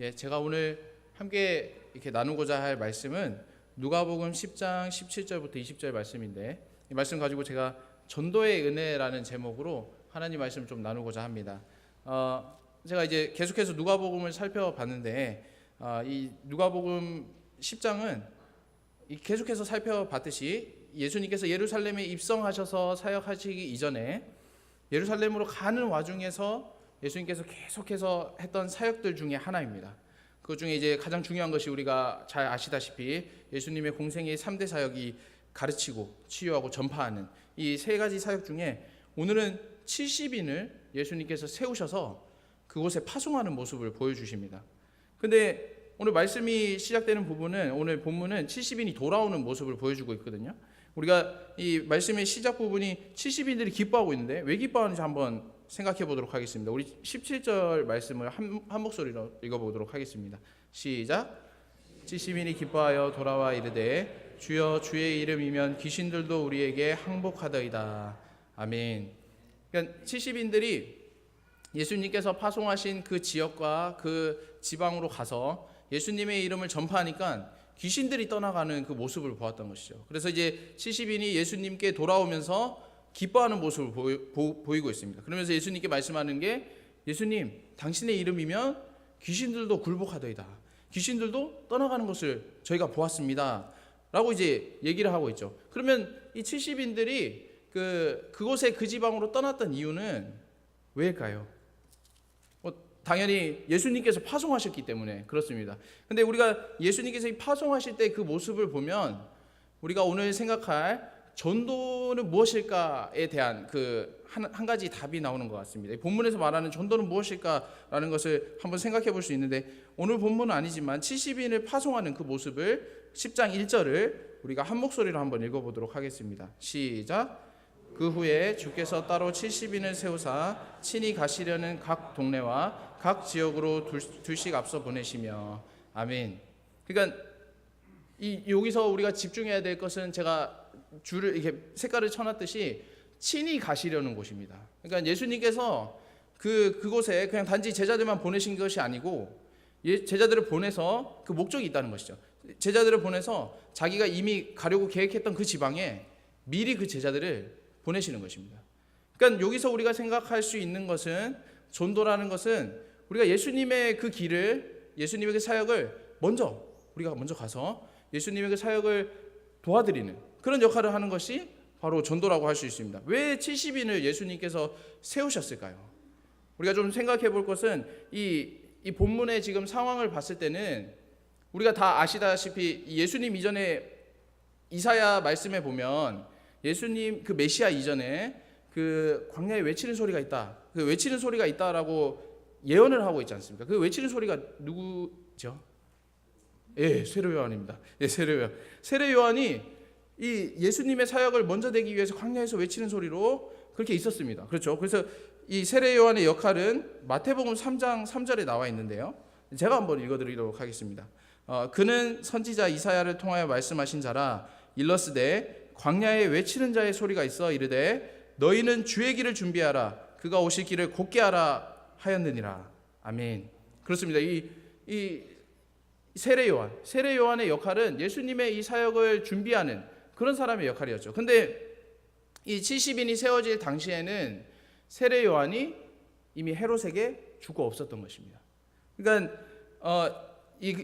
제가 오늘 함께 이렇게 나누고자 할 말씀은 누가복음 10장 17절부터 20절 말씀인데, 이 말씀 가지고 제가 전도의 은혜라는 제목으로 하나님 말씀을 좀 나누고자 합니다. 제가 이제 계속해서 누가복음을 살펴봤는데, 이 누가복음 10장은 계속해서 살펴봤듯이 예수님께서 예루살렘에 입성하셔서 사역하시기 이전에 예루살렘으로 가는 와중에서 예수님께서 계속해서 했던 사역들 중에 하나입니다. 그 중에 이제 가장 중요한 것이 우리가 잘 아시다시피 예수님의 공생의 3대 사역이 가르치고 치유하고 전파하는 이 세 가지 사역 중에 오늘은 70인을 예수님께서 세우셔서 그곳에 파송하는 모습을 보여주십니다. 근데 오늘 말씀이 시작되는 부분은, 오늘 본문은 70인이 돌아오는 모습을 보여주고 있거든요. 우리가 이 말씀의 시작 부분이 70인들이 기뻐하고 있는데 왜 기뻐하는지 한번 생각해 보도록 하겠습니다. 우리 17절 말씀을 한 목소리로 읽어보도록 하겠습니다. 시작. 70인이 기뻐하여 돌아와 이르되 주여 주의 이름이면 귀신들도 우리에게 항복하더이다. 아멘. 그러니까 70인들이 예수님께서 파송하신 그 지역과 그 지방으로 가서 예수님의 이름을 전파하니까 귀신들이 떠나가는 그 모습을 보았던 것이죠. 그래서 이제 70인이 예수님께 돌아오면서 기뻐하는 모습을 보이고 있습니다. 그러면서 예수님께 말씀하는 게, 예수님 당신의 이름이면 귀신들도 굴복하더이다. 귀신들도 떠나가는 것을 저희가 보았습니다 라고 이제 얘기를 하고 있죠. 그러면 이 70인들이 그곳에 그 지방으로 떠났던 이유는 왜일까요? 당연히 예수님께서 파송하셨기 때문에 그렇습니다. 근데 우리가 예수님께서 파송하실 때 그 모습을 보면 우리가 오늘 생각할 전도는 무엇일까에 대한 한 가지 답이 나오는 것 같습니다. 본문에서 말하는 전도는 무엇일까라는 것을 한번 생각해 볼 수 있는데, 오늘 본문은 아니지만 70인을 파송하는 그 모습을 10장 1절을 우리가 한 목소리로 한번 읽어보도록 하겠습니다. 시작. 그 후에 주께서 따로 70인을 세우사 친히 가시려는 각 동네와 각 지역으로 둘씩 앞서 보내시며. 아멘. 그러니까 여기서 우리가 집중해야 될 것은, 제가 줄을 이렇게 색깔을 쳐놨듯이 친히 가시려는 곳입니다. 그러니까 예수님께서 그곳에 그냥 단지 제자들만 보내신 것이 아니고 제자들을 보내서 그 목적이 있다는 것이죠. 제자들을 보내서 자기가 이미 가려고 계획했던 그 지방에 미리 그 제자들을 보내시는 것입니다. 그러니까 여기서 우리가 생각할 수 있는 것은, 전도라는 것은 우리가 예수님의 그 길을, 예수님의 그 사역을 우리가 먼저 가서 예수님의 그 사역을 도와드리는 그런 역할을 하는 것이 바로 전도라고 할 수 있습니다. 왜 70인을 예수님께서 세우셨을까요? 우리가 좀 생각해 볼 것은, 이 본문의 지금 상황을 봤을 때는 우리가 다 아시다시피 예수님 이전에 이사야 말씀에 보면 예수님 그 메시아 이전에 그 광야에 외치는 소리가 있다, 그 외치는 소리가 있다라고 예언을 하고 있지 않습니까? 그 외치는 소리가 누구죠? 세례 요한입니다. 세례 요한이 이 예수님의 사역을 먼저 되기 위해서 광야에서 외치는 소리로 그렇게 있었습니다. 그렇죠? 그래서 이 세례 요한의 역할은 마태복음 3장 3절에 나와 있는데요. 제가 한번 읽어드리도록 하겠습니다. 그는 선지자 이사야를 통하여 말씀하신 자라. 일러스되 광야에 외치는 자의 소리가 있어 이르되 너희는 주의 길을 준비하라. 그가 오실 길을 곧게 하라 하였느니라. 아멘. 그렇습니다. 이 세례 요한의 역할은 예수님의 이 사역을 준비하는 그런 사람의 역할이었죠. 근데 이 70인이 세워질 당시에는 세례 요한이 이미 헤롯에게 죽어 없었던 것입니다. 그러니까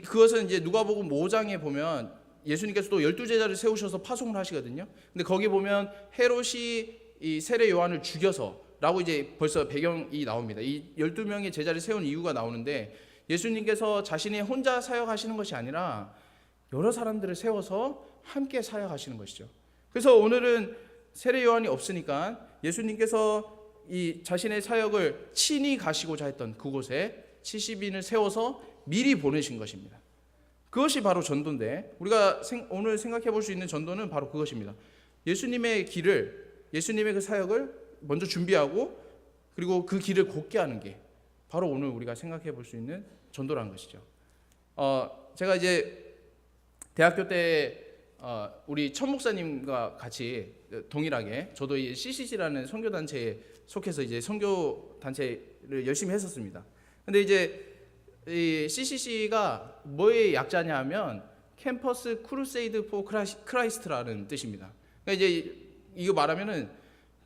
그것은 이제 누가복음 5장에 보면 예수님께서 또 12제자를 세우셔서 파송을 하시거든요. 근데 거기 보면 헤롯이 이 세례 요한을 죽여서라고 이제 벌써 배경이 나옵니다. 이 12명의 제자를 세운 이유가 나오는데, 예수님께서 자신이 혼자 사역하시는 것이 아니라 여러 사람들을 세워서 함께 사역하시는 것이죠. 그래서 오늘은 세례 요한이 없으니까 예수님께서 이 자신의 사역을 친히 가시고자 했던 그곳에 70인을 세워서 미리 보내신 것입니다. 그것이 바로 전도인데, 우리가 오늘 생각해 볼 수 있는 전도는 바로 그것입니다. 예수님의 길을, 예수님의 그 사역을 먼저 준비하고 그리고 그 길을 곧게 하는 게 바로 오늘 우리가 생각해 볼 수 있는 전도라는 것이죠. 제가 이제 대학교 때 우리 천 목사님과 같이 동일하게 저도 이 CCC라는 선교 단체에 속해서 이제 선교 단체를 열심히 했었습니다. 근데 이제 이 CCC가 뭐의 약자냐면 캠퍼스 크루세이드 포 크라이스트라는 뜻입니다. 그러니까 이제 이거 말하면은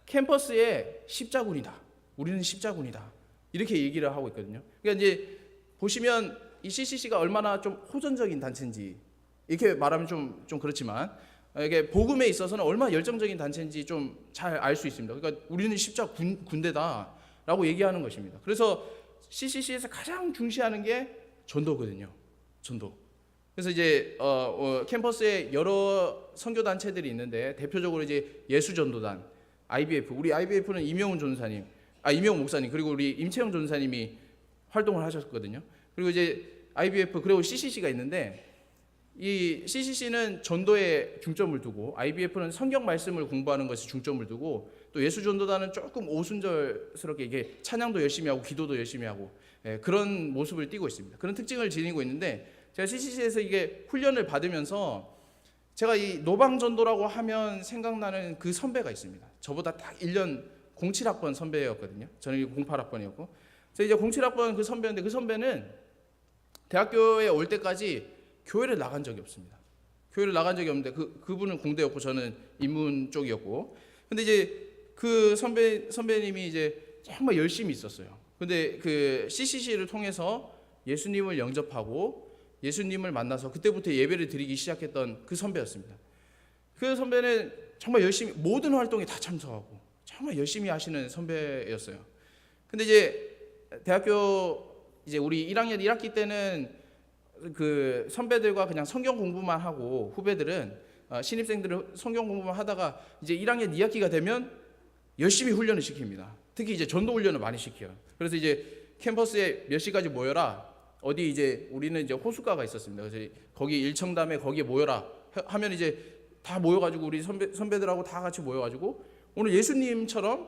캠퍼스의 십자군이다. 우리는 십자군이다. 이렇게 얘기를 하고 있거든요. 그러니까 이제 보시면 이 CCC가 얼마나 좀 호전적인 단체인지 이렇게 말하면 좀 그렇지만 이게 복음에 있어서는 얼마나 열정적인 단체인지 좀 잘 알 수 있습니다. 그러니까 우리는 십자 군대다라고 얘기하는 것입니다. 그래서 CCC에서 가장 중시하는 게 전도거든요. 전도. 그래서 이제 캠퍼스에 여러 선교 단체들이 있는데 대표적으로 이제 예수전도단, IBF. 우리 IBF는 임영웅 목사님 그리고 우리 임채영 전사님이 활동을 하셨거든요. 그리고 이제 IBF 그리고 CCC가 있는데 이 CCC는 전도에 중점을 두고 IBF는 성경 말씀을 공부하는 것에 중점을 두고 또 예수전도단은 조금 오순절스럽게 이게 찬양도 열심히 하고 기도도 열심히 하고 그런 모습을 띠고 있습니다. 그런 특징을 지니고 있는데 제가 CCC에서 이게 훈련을 받으면서 제가 이 노방전도라고 하면 생각나는 그 선배가 있습니다. 저보다 딱 1년 07학번 선배였거든요. 저는 08학번이었고 그래서 이제 07학번 그 선배인데 그 선배는 대학교에 올 때까지 교회를 나간 적이 없습니다. 교회를 나간 적이 없는데 그분은 공대였고 저는 인문 쪽이었고 근데 이제 그 선배님이 이제 정말 열심히 있었어요. 근데 그 CCC를 통해서 예수님을 영접하고 예수님을 만나서 그때부터 예배를 드리기 시작했던 그 선배였습니다. 그 선배는 정말 열심히 모든 활동에 다 참석하고 정말 열심히 하시는 선배였어요. 근데 이제 대학교 이제 우리 1학년 1학기 때는 그 선배들과 그냥 성경 공부만 하고 후배들은 신입생들은 성경 공부만 하다가 이제 1학년 2학기가 되면 열심히 훈련을 시킵니다. 특히 이제 전도 훈련을 많이 시켜요. 그래서 이제 캠퍼스에 몇 시까지 모여라. 어디 이제 우리는 이제 호숫가가 있었습니다. 그래서 거기 일청담에 거기에 모여라 하면 이제 다 모여가지고 우리 선배들하고 다 같이 모여가지고 오늘 예수님처럼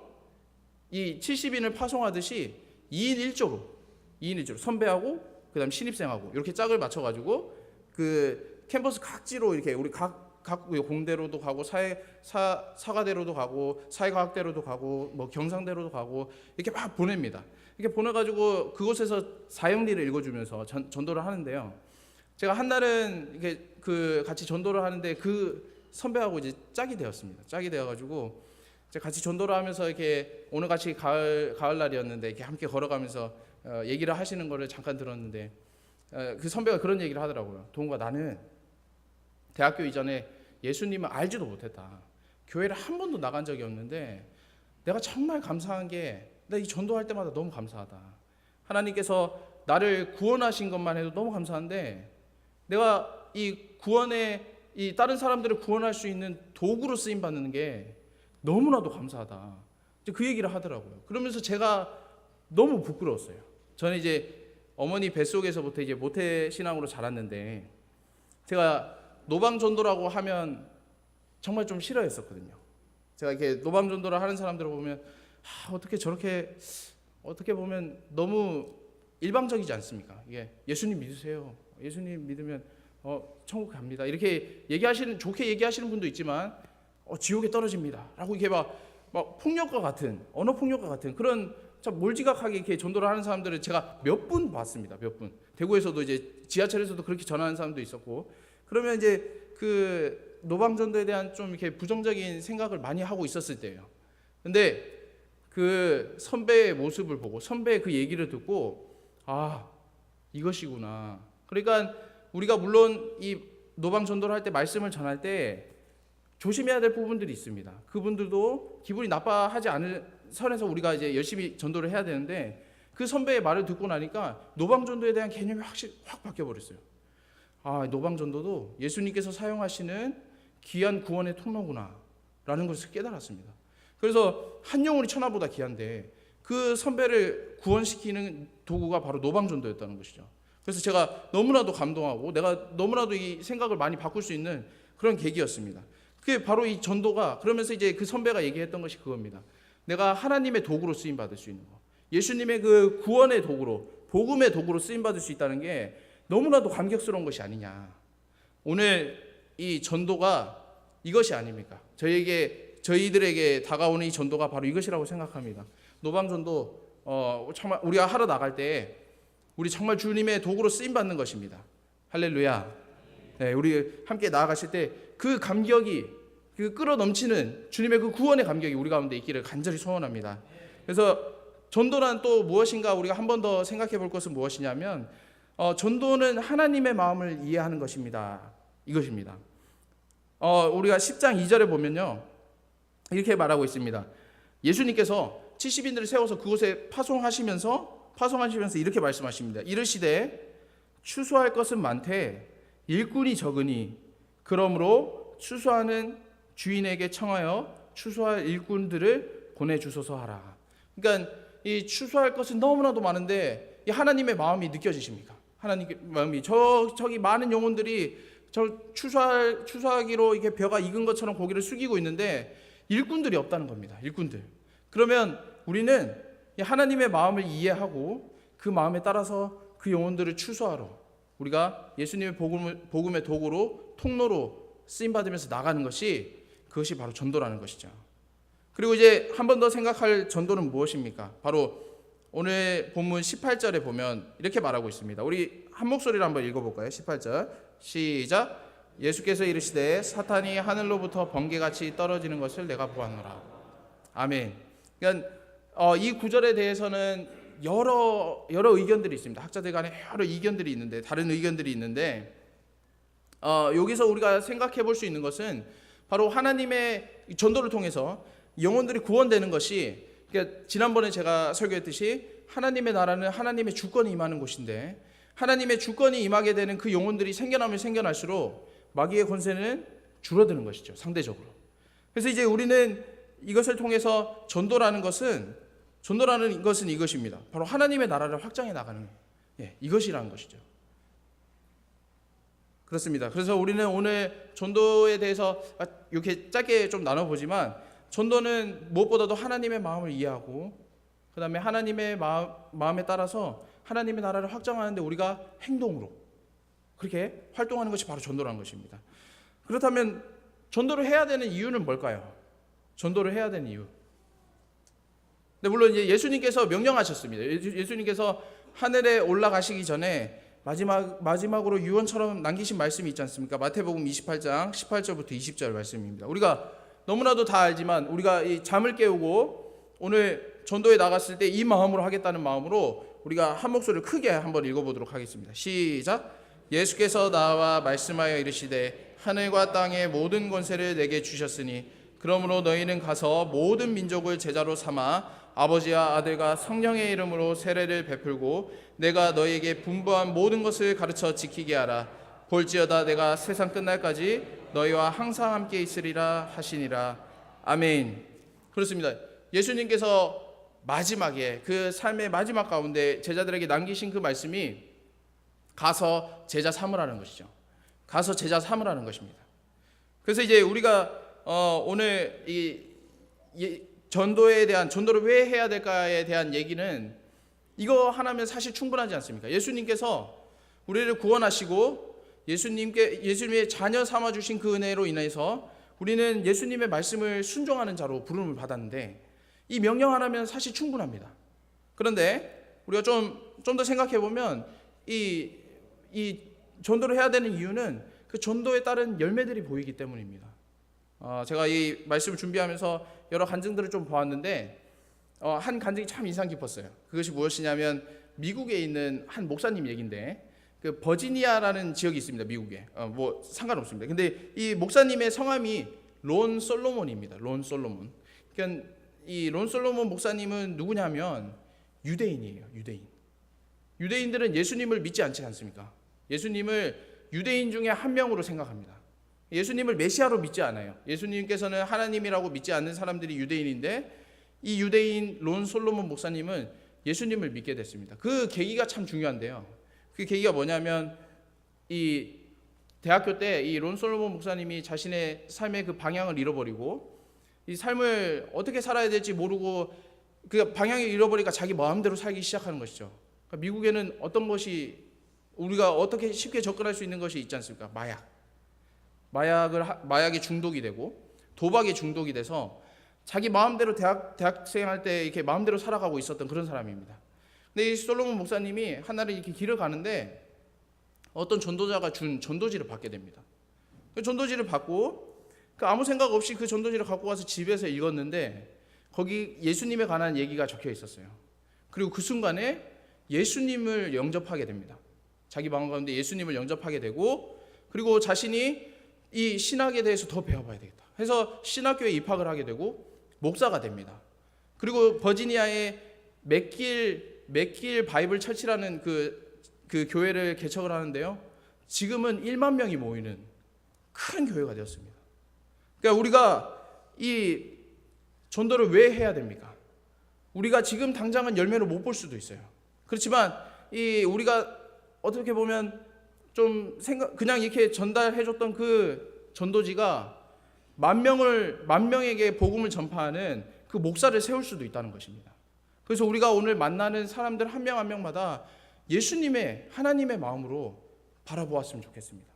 이 70인을 파송하듯이 2인 1조로 선배하고 그다음 신입생하고 이렇게 짝을 맞춰가지고 그 캠퍼스 각지로 이렇게 우리 각 공대로도 가고 사과대로도 가고 사회과학대로도 가고 뭐 경상대로도 가고 이렇게 막 보냅니다. 이렇게 보내가지고 그곳에서 사형리를 읽어주면서 전도를 하는데요. 제가 한 날은 이렇게 그 같이 전도를 하는데 그 선배하고 이제 짝이 되었습니다. 짝이 되어가지고 제가 같이 전도를 하면서 이렇게 오늘 같이 가을날이었는데 이렇게 함께 걸어가면서 얘기를 하시는 거를 잠깐 들었는데 그 선배가 그런 얘기를 하더라고요. 동우가 나는 대학교 이전에 예수님을 알지도 못했다. 교회를 한 번도 나간 적이 없는데 내가 정말 감사한 게 나 이 전도할 때마다 너무 감사하다. 하나님께서 나를 구원하신 것만 해도 너무 감사한데 내가 이 구원에 이 다른 사람들을 구원할 수 있는 도구로 쓰임 받는 게 너무나도 감사하다. 그 얘기를 하더라고요. 그러면서 제가 너무 부끄러웠어요. 저는 이제 어머니 뱃속에서부터 이제 모태 신앙으로 자랐는데 제가 노방 전도라고 하면 정말 좀 싫어했었거든요. 제가 이렇게 노방 전도를 하는 사람들을 보면 어떻게 저렇게 어떻게 보면 너무 일방적이지 않습니까? 이게 예수님 믿으세요. 예수님 믿으면 천국 갑니다. 이렇게 좋게 얘기하시는 분도 있지만 지옥에 떨어집니다라고 이렇게 막 폭력과 같은 언어 폭력과 같은 그런 참 몰지각하게 이렇게 전도를 하는 사람들을 제가 몇 분 봤습니다. 몇 분. 대구에서도 이제 지하철에서도 그렇게 전하는 사람도 있었고 그러면 이제 그 노방 전도에 대한 좀 이렇게 부정적인 생각을 많이 하고 있었을 때예요. 근데 그 선배의 모습을 보고 선배의 그 얘기를 듣고 이것이구나. 그러니까 우리가 물론 이 노방 전도를 할 때 말씀을 전할 때 조심해야 될 부분들이 있습니다. 그분들도 기분이 나빠하지 않을 선에서 우리가 이제 열심히 전도를 해야 되는데 그 선배의 말을 듣고 나니까 노방 전도에 대한 개념이 확 바뀌어 버렸어요. 노방 전도도 예수님께서 사용하시는 귀한 구원의 통로구나라는 것을 깨달았습니다. 그래서 한 영혼이 천하보다 귀한데 그 선배를 구원시키는 도구가 바로 노방 전도였다는 것이죠. 그래서 제가 너무나도 감동하고 내가 너무나도 이 생각을 많이 바꿀 수 있는 그런 계기였습니다. 그게 바로 이 전도가 그러면서 이제 그 선배가 얘기했던 것이 그겁니다. 내가 하나님의 도구로 쓰임 받을 수 있는 거. 예수님의 그 구원의 도구로 복음의 도구로 쓰임 받을 수 있다는 게 너무나도 감격스러운 것이 아니냐. 오늘 이 전도가 이것이 아닙니까? 저희들에게 다가오는 이 전도가 바로 이것이라고 생각합니다. 노방 전도 정말 우리가 하러 나갈 때 우리 정말 주님의 도구로 쓰임 받는 것입니다. 할렐루야. 네, 우리 함께 나아가실 때 그 감격이, 그 끌어 넘치는 주님의 그 구원의 감격이 우리 가운데 있기를 간절히 소원합니다. 그래서 전도란 또 무엇인가 우리가 한 번 더 생각해 볼 것은 무엇이냐면 전도는 하나님의 마음을 이해하는 것입니다. 이것입니다. 우리가 10장 2절에 보면요, 이렇게 말하고 있습니다. 예수님께서 70인들을 세워서 그곳에 파송하시면서 이렇게 말씀하십니다. 이르시되 추수할 것은 많되 일꾼이 적으니 그러므로 추수하는 주인에게 청하여 추수할 일꾼들을 보내주소서 하라. 그러니까 이 추수할 것은 너무나도 많은데 이 하나님의 마음이 느껴지십니까? 하나님의 마음이 저기 많은 영혼들이 저 추수하기로 이렇게 벼가 익은 것처럼 고개를 숙이고 있는데 일꾼들이 없다는 겁니다. 일꾼들. 그러면 우리는 하나님의 마음을 이해하고 그 마음에 따라서 그 영혼들을 추수하러 우리가 예수님의 복음의 도구로 통로로 쓰임받으면서 나가는 것이, 그것이 바로 전도라는 것이죠. 그리고 이제 한 번 더 생각할 전도는 무엇입니까? 바로 오늘 본문 18절에 보면 이렇게 말하고 있습니다. 우리 한 목소리로 한번 읽어볼까요? 18절 시작. 예수께서 이르시되 사탄이 하늘로부터 번개같이 떨어지는 것을 내가 보았노라. 아멘. 그러니까 이 구절에 대해서는 여러 의견들이 있습니다. 학자들 간에 여러 의견들이 있는데, 다른 의견들이 있는데 여기서 우리가 생각해 볼 수 있는 것은 바로 하나님의 전도를 통해서 영혼들이 구원되는 것이, 그러니까 지난번에 제가 설교했듯이 하나님의 나라는 하나님의 주권이 임하는 곳인데, 하나님의 주권이 임하게 되는 그 영혼들이 생겨나면 생겨날수록 마귀의 권세는 줄어드는 것이죠, 상대적으로. 그래서 이제 우리는 이것을 통해서 전도라는 것은 이것입니다. 바로 하나님의 나라를 확장해 나가는, 이것이라는 것이죠. 그렇습니다. 그래서 우리는 오늘 전도에 대해서 이렇게 짧게 좀 나눠보지만, 전도는 무엇보다도 하나님의 마음을 이해하고 그 다음에 하나님의 마음에 따라서 하나님의 나라를 확장하는데 우리가 행동으로 그렇게 활동하는 것이 바로 전도라는 것입니다. 그렇다면 전도를 해야 되는 이유는 뭘까요? 전도를 해야 되는 이유. 근데 물론 이제 예수님께서 명령하셨습니다. 예수님께서 하늘에 올라가시기 전에 마지막으로 유언처럼 남기신 말씀이 있지 않습니까? 마태복음 28장 18절부터 20절 말씀입니다. 우리가 너무나도 다 알지만 우리가 이 잠을 깨우고 오늘 전도에 나갔을 때 이 마음으로 하겠다는 마음으로 우리가 한 목소리를 크게 한번 읽어보도록 하겠습니다. 시작. 예수께서 나와 말씀하여 이르시되 하늘과 땅의 모든 권세를 내게 주셨으니 그러므로 너희는 가서 모든 민족을 제자로 삼아 아버지와 아들과 성령의 이름으로 세례를 베풀고 내가 너희에게 분부한 모든 것을 가르쳐 지키게 하라. 볼지어다 내가 세상 끝날까지 너희와 항상 함께 있으리라 하시니라. 아멘. 그렇습니다. 예수님께서 마지막에 그 삶의 마지막 가운데 제자들에게 남기신 그 말씀이 가서 제자 삼으라는 것이죠. 가서 제자 삼으라는 것입니다. 그래서 이제 우리가 오늘 전도를 왜 해야 될까에 대한 얘기는 이거 하나면 사실 충분하지 않습니까? 예수님께서 우리를 구원하시고 예수님의 자녀 삼아 주신 그 은혜로 인해서 우리는 예수님의 말씀을 순종하는 자로 부름을 받았는데 이 명령 하나면 사실 충분합니다. 그런데 우리가 좀 더 생각해 보면 이 전도를 해야 되는 이유는 그 전도에 따른 열매들이 보이기 때문입니다. 제가 이 말씀을 준비하면서 여러 간증들을 좀 보았는데 한 간증이 참 인상 깊었어요. 그것이 무엇이냐면 미국에 있는 한 목사님 얘기인데, 그 버지니아라는 지역이 있습니다. 미국에. 뭐 상관없습니다. 근데 이 목사님의 성함이 론 솔로몬입니다. 론 솔로몬. 그러니까 이 론 솔로몬 목사님은 누구냐면 유대인이에요. 유대인들은 예수님을 믿지 않지 않습니까? 예수님을 유대인 중에 한 명으로 생각합니다. 예수님을 메시아로 믿지 않아요. 예수님께서는 하나님이라고 믿지 않는 사람들이 유대인인데 이 유대인 론 솔로몬 목사님은 예수님을 믿게 됐습니다. 그 계기가 참 중요한데요. 그 계기가 뭐냐면 이 대학교 때 이 론 솔로몬 목사님이 자신의 삶의 그 방향을 잃어버리고 이 삶을 어떻게 살아야 될지 모르고 그 방향을 잃어버리니까 자기 마음대로 살기 시작하는 것이죠. 그러니까 미국에는 어떤 것이 우리가 어떻게 쉽게 접근할 수 있는 것이 있지 않습니까? 마약에 중독이 되고 도박에 중독이 돼서 자기 마음대로 대학생 할 때 이렇게 마음대로 살아가고 있었던 그런 사람입니다. 근데 이 솔로몬 목사님이 하나를 이렇게 길을 가는데 어떤 전도자가 준 전도지를 받게 됩니다. 그 전도지를 받고 아무 생각 없이 그 전도지를 갖고 가서 집에서 읽었는데 거기 예수님에 관한 얘기가 적혀 있었어요. 그리고 그 순간에 예수님을 영접하게 됩니다. 자기 마음 가운데 예수님을 영접하게 되고, 그리고 자신이 이 신학에 대해서 더 배워봐야 되겠다 해서 신학교에 입학을 하게 되고 목사가 됩니다. 그리고 버지니아의 맥길 바이블 처치라는 그 교회를 개척을 하는데요, 지금은 1만 명이 모이는 큰 교회가 되었습니다. 그러니까 우리가 이 전도를 왜 해야 됩니까? 우리가 지금 당장은 열매를 못 볼 수도 있어요. 그렇지만 우리가 어떻게 보면 좀 그냥 이렇게 전달해줬던 그 전도지가 만 명에게 복음을 전파하는 그 목사를 세울 수도 있다는 것입니다. 그래서 우리가 오늘 만나는 사람들 한 명 한 명마다 예수님의 하나님의 마음으로 바라보았으면 좋겠습니다.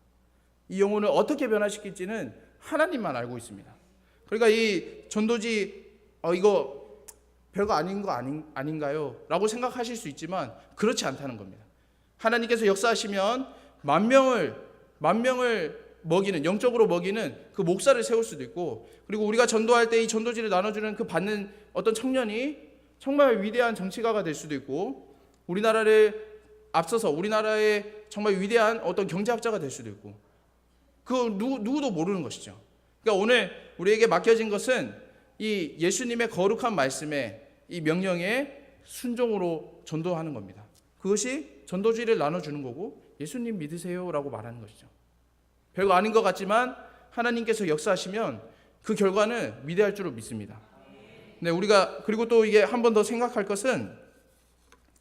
이 영혼을 어떻게 변화시킬지는 하나님만 알고 있습니다. 그러니까 이 전도지 이거 별거 아닌 거 아닌가요? 라고 생각하실 수 있지만 그렇지 않다는 겁니다. 하나님께서 역사하시면 만 명을 먹이는, 영적으로 먹이는 그 목사를 세울 수도 있고, 그리고 우리가 전도할 때 이 전도지를 나눠주는 그 받는 어떤 청년이 정말 위대한 정치가가 될 수도 있고, 우리나라를 앞서서 우리나라의 정말 위대한 어떤 경제학자가 될 수도 있고, 그 누구도 모르는 것이죠. 그러니까 오늘 우리에게 맡겨진 것은 이 예수님의 거룩한 말씀에, 이 명령에 순종으로 전도하는 겁니다. 그것이 전도지를 나눠주는 거고 예수님 믿으세요 라고 말하는 것이죠. 별거 아닌 것 같지만 하나님께서 역사하시면 그 결과는 위대할 줄로 믿습니다. 네, 우리가 그리고 또 이게 한 번 더 생각할 것은,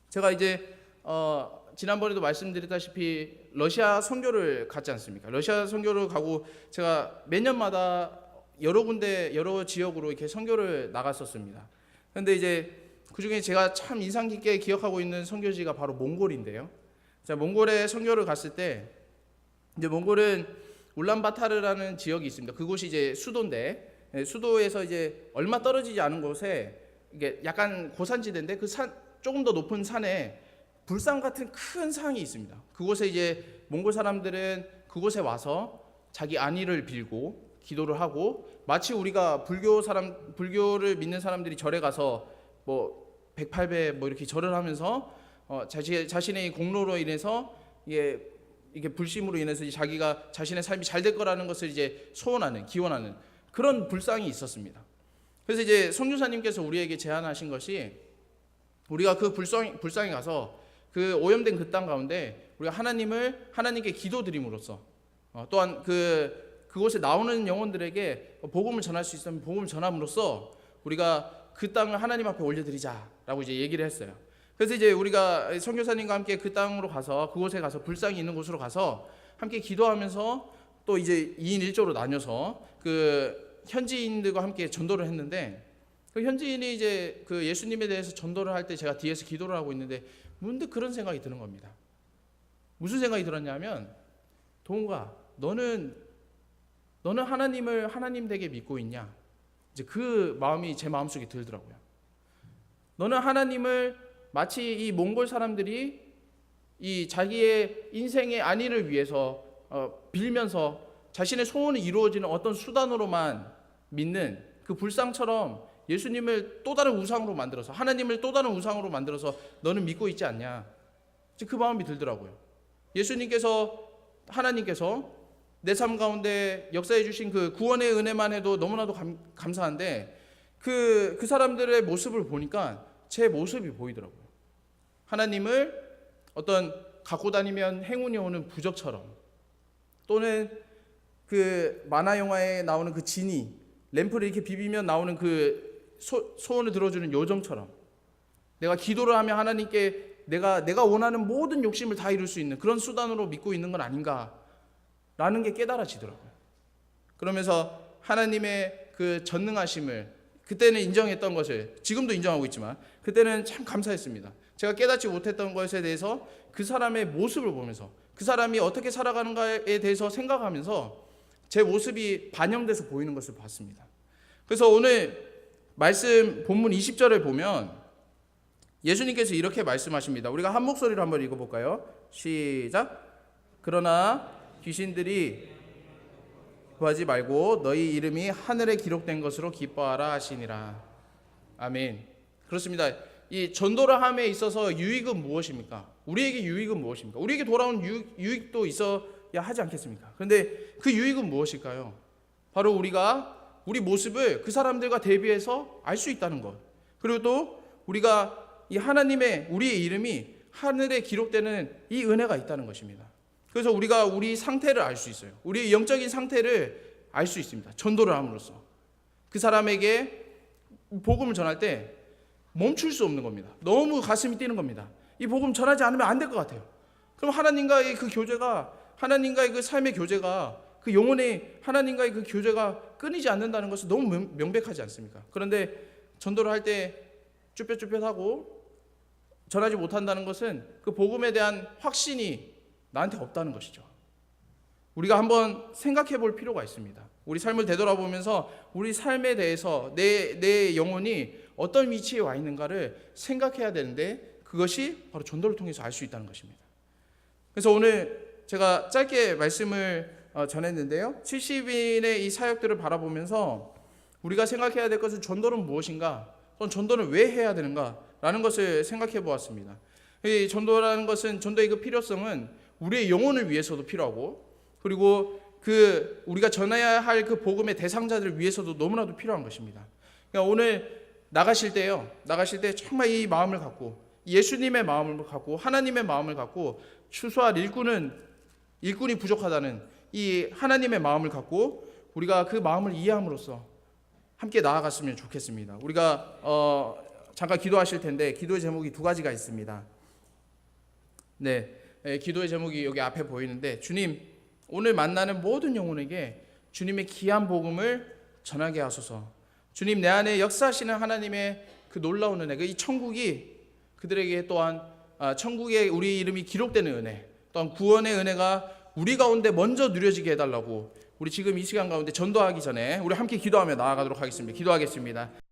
제가 이제 지난번에도 말씀드렸다시피 러시아 선교를 갔지 않습니까? 러시아 선교를 가고 제가 몇 년마다 여러 군데 여러 지역으로 이렇게 선교를 나갔었습니다. 그런데 이제 그 중에 제가 참 인상 깊게 기억하고 있는 선교지가 바로 몽골인데요. 제가 몽골에 선교를 갔을 때, 이제 몽골은 울란바타르라는 지역이 있습니다. 그곳이 이제 수도인데, 수도에서 이제 얼마 떨어지지 않은 곳에 이게 약간 고산지대인데 그 산 조금 더 높은 산에 불상 같은 큰 상이 있습니다. 그곳에 이제 몽골 사람들은 그곳에 와서 자기 안위를 빌고 기도를 하고, 마치 우리가 불교를 믿는 사람들이 절에 가서 뭐 108배 뭐 이렇게 절을 하면서 자신의 공로로 인해서 이게 불심으로 인해서 자기가 자신의 삶이 잘 될 거라는 것을 이제 소원하는, 기원하는 그런 불상이 있었습니다. 그래서 이제 선교사님께서 우리에게 제안하신 것이, 우리가 그 불상에 가서 그 오염된 그 땅 가운데 우리가 하나님께 기도드림으로써, 또한 그곳에 나오는 영혼들에게 복음을 전할 수 있으면 복음을 전함으로써 우리가 그 땅을 하나님 앞에 올려드리자라고 이제 얘기를 했어요. 그래서 이제 우리가 선교사님과 함께 그 땅으로 가서, 그곳에 가서 불상이 있는 곳으로 가서 함께 기도하면서 또 이제 2인 1조로 나뉘어서 그 현지인들과 함께 전도를 했는데, 그 현지인이 이제 그 예수님에 대해서 전도를 할 때 제가 뒤에서 기도를 하고 있는데 문득 그런 생각이 드는 겁니다. 무슨 생각이 들었냐면, 동우가 너는 하나님을 하나님 되게 믿고 있냐? 이제 그 마음이 제 마음속에 들더라고요. 너는 하나님을 마치 이 몽골 사람들이 이 자기의 인생의 안위를 위해서 빌면서 자신의 소원이 이루어지는 어떤 수단으로만 믿는 그 불상처럼 예수님을 또 다른 우상으로 만들어서, 하나님을 또 다른 우상으로 만들어서 너는 믿고 있지 않냐? 이제 그 마음이 들더라고요. 하나님께서 내 삶 가운데 역사해 주신 그 구원의 은혜만 해도 너무나도 감사한데, 그 사람들의 모습을 보니까 제 모습이 보이더라고요. 하나님을 어떤 갖고 다니면 행운이 오는 부적처럼, 또는 그 만화 영화에 나오는 그 지니, 램프를 이렇게 비비면 나오는 그 소원을 들어주는 요정처럼, 내가 기도를 하면 하나님께 내가 원하는 모든 욕심을 다 이룰 수 있는 그런 수단으로 믿고 있는 건 아닌가라는 게 깨달아지더라고요. 그러면서 하나님의 그 전능하심을 그때는 인정했던 것을 지금도 인정하고 있지만 그때는 참 감사했습니다. 제가 깨닫지 못했던 것에 대해서 그 사람의 모습을 보면서, 그 사람이 어떻게 살아가는가에 대해서 생각하면서 제 모습이 반영돼서 보이는 것을 봤습니다. 그래서 오늘 말씀 본문 20절을 보면 예수님께서 이렇게 말씀하십니다. 우리가 한 목소리로 한번 읽어볼까요? 시작. 그러나 귀신들이 구하지 말고 너희 이름이 하늘에 기록된 것으로 기뻐하라 하시니라. 아멘. 그렇습니다. 이 전도를 함에 있어서 유익은 무엇입니까? 우리에게 유익은 무엇입니까? 우리에게 돌아온 유익도 있어야 하지 않겠습니까? 그런데 그 유익은 무엇일까요? 바로 우리가 우리 모습을 그 사람들과 대비해서 알 수 있다는 것. 그리고 또 우리가 이 하나님의 우리의 이름이 하늘에 기록되는 이 은혜가 있다는 것입니다. 그래서 우리가 우리 상태를 알 수 있어요. 우리의 영적인 상태를 알 수 있습니다. 전도를 함으로써 그 사람에게 복음을 전할 때 멈출 수 없는 겁니다. 너무 가슴이 뛰는 겁니다. 이 복음 전하지 않으면 안 될 것 같아요. 그럼 하나님과의 그 교제가, 하나님과의 그 삶의 교제가, 그 영혼의 하나님과의 그 교제가 끊이지 않는다는 것은 너무 명백하지 않습니까? 그런데 전도를 할 때 쭈뼛쭈뼛하고 전하지 못한다는 것은 그 복음에 대한 확신이 나한테 없다는 것이죠. 우리가 한번 생각해 볼 필요가 있습니다. 우리 삶을 되돌아보면서 우리 삶에 대해서 내 영혼이 어떤 위치에 와 있는가를 생각해야 되는데, 그것이 바로 전도를 통해서 알 수 있다는 것입니다. 그래서 오늘 제가 짧게 말씀을 전했는데요. 70인의 이 사역들을 바라보면서 우리가 생각해야 될 것은 전도는 무엇인가, 또는 전도는 왜 해야 되는가 라는 것을 생각해 보았습니다. 이 전도라는 것은, 전도의 그 필요성은 우리의 영혼을 위해서도 필요하고, 그리고 그 우리가 전해야 할 그 복음의 대상자들을 위해서도 너무나도 필요한 것입니다. 그러니까 오늘 나가실 때 정말 이 마음을 갖고, 예수님의 마음을 갖고, 하나님의 마음을 갖고, 추수할 일꾼이 부족하다는 이 하나님의 마음을 갖고 우리가 그 마음을 이해함으로써 함께 나아갔으면 좋겠습니다. 우리가 잠깐 기도하실 텐데, 기도의 제목이 두 가지가 있습니다. 네, 기도의 제목이 여기 앞에 보이는데, 주님, 오늘 만나는 모든 영혼에게 주님의 귀한 복음을 전하게 하소서. 주님, 내 안에 역사하시는 하나님의 그 놀라운 은혜, 이 천국이 그들에게 또한 천국에 우리 이름이 기록되는 은혜, 또한 구원의 은혜가 우리 가운데 먼저 누려지게 해달라고, 우리 지금 이 시간 가운데 전도하기 전에 우리 함께 기도하며 나아가도록 하겠습니다. 기도하겠습니다.